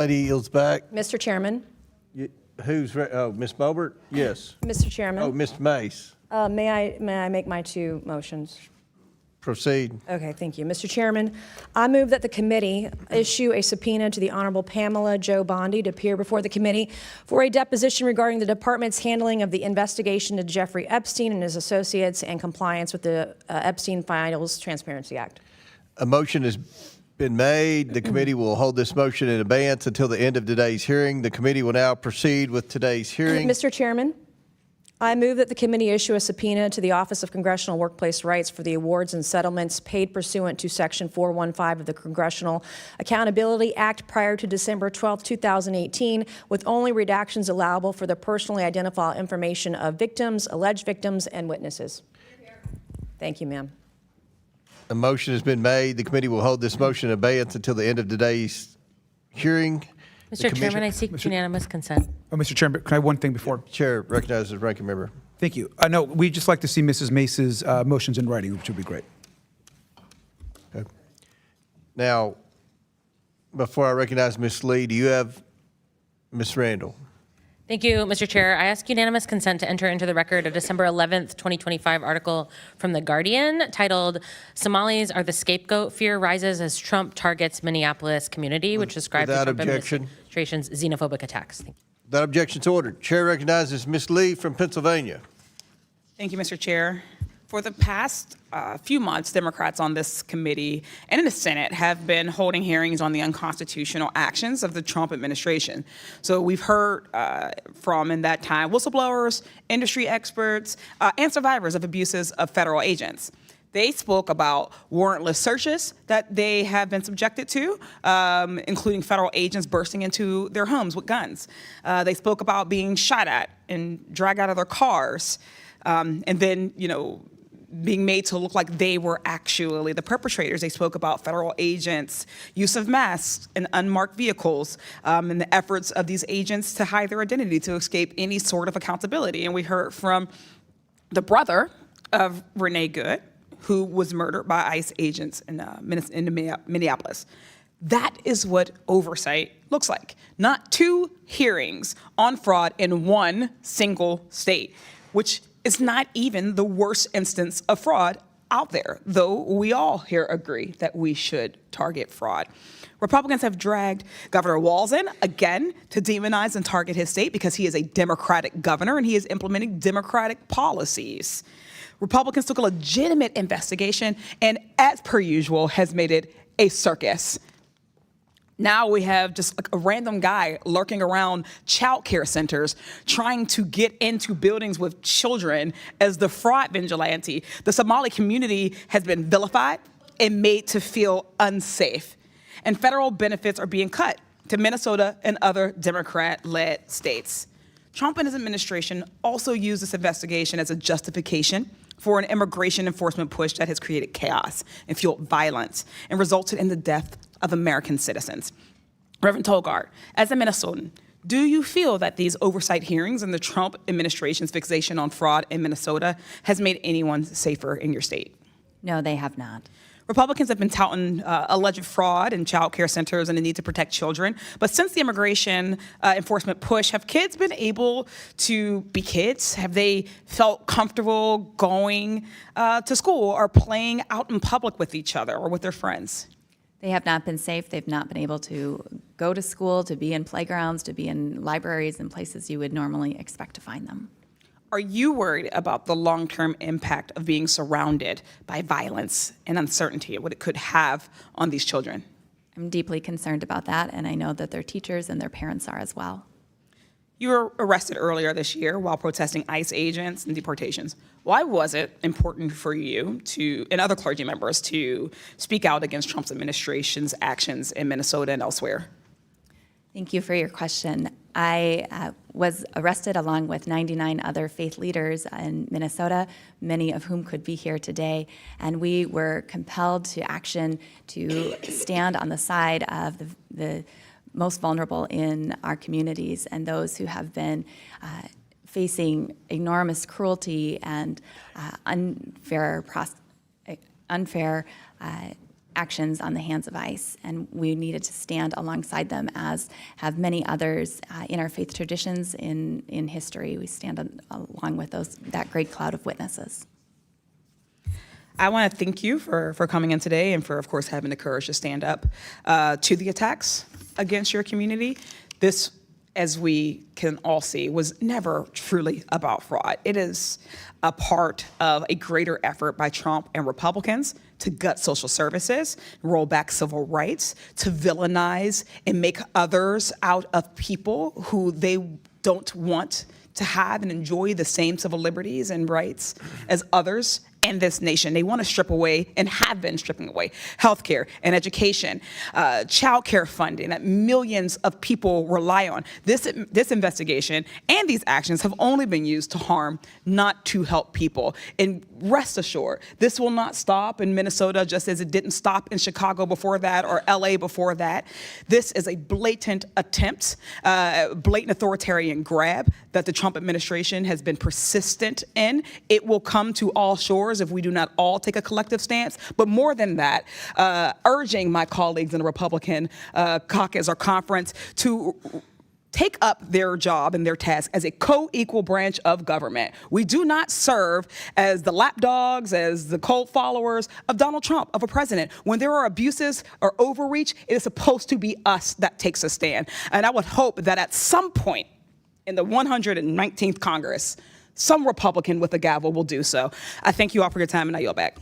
Lady yields back. Mr. Chairman. Ms. Bobert? Yes. Mr. Chairman. Oh, Mr. Mace. May I make my two motions? Proceed. Okay, thank you. Mr. Chairman, I move that the committee issue a subpoena to the Honorable Pamela Jo Bondi to appear before the committee for a deposition regarding the department's handling of the investigation into Jeffrey Epstein and his associates and compliance with the Epstein Files Transparency Act. A motion has been made. The committee will hold this motion in abeyance until the end of today's hearing. The committee will now proceed with today's hearing. Mr. Chairman, I move that the committee issue a subpoena to the Office of Congressional Workplace Rights for the awards and settlements paid pursuant to Section 415 of the Congressional Accountability Act prior to December 12, 2018, with only redactions allowable for the personally identifiable information of victims, alleged victims, and witnesses. Thank you, ma'am. A motion has been made. The committee will hold this motion in abeyance until the end of today's hearing. Mr. Chairman, I seek unanimous consent. Oh, Mr. Chairman, can I have one thing before? Chair recognizes the ranking member. Thank you. No, we'd just like to see Mrs. Mace's motions in writing, which would be great. Okay. Now, before I recognize Ms. Lee, do you have Ms. Randall? Thank you, Mr. Chair. I ask unanimous consent to enter into the record a December 11th, 2025 article from The Guardian titled, "Somalis Are the Scapegoat. Fear Rises as Trump Targets Minneapolis Community," which describes the Trump administration's xenophobic attacks. Thank you. That objection's ordered. Chair recognizes Ms. Lee from Pennsylvania. Thank you, Mr. Chair. For the past few months, Democrats on this committee and in the Senate have been holding hearings on the unconstitutional actions of the Trump administration. So we've heard from, in that time, whistleblowers, industry experts, and survivors of abuses of federal agents. They spoke about warrantless searches that they have been subjected to, including federal agents bursting into their homes with guns. They spoke about being shot at and dragged out of their cars, and then, being made to look like they were actually the perpetrators. They spoke about federal agents' use of masks in unmarked vehicles, and the efforts of these agents to hide their identity to escape any sort of accountability. And we heard from the brother of Renee Good, who was murdered by ICE agents in Minneapolis. That is what oversight looks like. Not two hearings on fraud in one single state, which is not even the worst instance of fraud out there, though we all here agree that we should target fraud. Republicans have dragged Governor Walz in again to demonize and target his state because he is a Democratic governor and he is implementing Democratic policies. Republicans took a legitimate investigation and, as per usual, has made it a circus. Now we have just a random guy lurking around child care centers trying to get into buildings with children as the fraud vigilante. The Somali community has been vilified and made to feel unsafe. And federal benefits are being cut to Minnesota and other Democrat-led states. Trump and his administration also used this investigation as a justification for an immigration enforcement push that has created chaos and fueled violence and resulted in the death of American citizens. Reverend Tolgard, as a Minnesotan, do you feel that these oversight hearings and the Trump administration's fixation on fraud in Minnesota has made anyone safer in your state? No, they have not. Republicans have been touting alleged fraud in child care centers and the need to protect children. But since the immigration enforcement push, have kids been able to be kids? Have they felt comfortable going to school or playing out in public with each other or with their friends? They have not been safe. They've not been able to go to school, to be in playgrounds, to be in libraries and places you would normally expect to find them. Are you worried about the long-term impact of being surrounded by violence and uncertainty, what it could have on these children? I'm deeply concerned about that, and I know that their teachers and their parents are as well. You were arrested earlier this year while protesting ICE agents and deportations. Why was it important for you and other clergy members to speak out against Trump's administration's actions in Minnesota and elsewhere? Thank you for your question. I was arrested along with 99 other faith leaders in Minnesota, many of whom could be here today, and we were compelled to action to stand on the side of the most vulnerable in our communities and those who have been facing enormous cruelty and unfair actions on the hands of ICE, and we needed to stand alongside them, as have many others in our faith traditions in history. We stand along with that great cloud of witnesses. I want to thank you for coming in today and for, of course, having the courage to stand up to the attacks against your community. This, as we can all see, was never truly about fraud. It is a part of a greater effort by Trump and Republicans to gut social services, roll back civil rights, to villainize and make others out of people who they don't want to have and enjoy the same civil liberties and rights as others in this nation. They want to strip away, and have been stripping away, healthcare and education, childcare funding that millions of people rely on. This investigation and these actions have only been used to harm, not to help people. And rest assured, this will not stop in Minnesota, just as it didn't stop in Chicago before that or LA before that. This is a blatant attempt, blatant authoritarian grab that the Trump administration has been persistent in. It will come to all shores if we do not all take a collective stance. But more than that, urging my colleagues in the Republican caucus or conference to take up their job and their task as a co-equal branch of government. We do not serve as the lapdogs, as the cult followers of Donald Trump, of a president. When there are abuses or overreach, it is supposed to be us that takes a stand. And I would hope that at some point in the 119th Congress, some Republican with a gavel will do so. I thank you all for your time, and I yield back.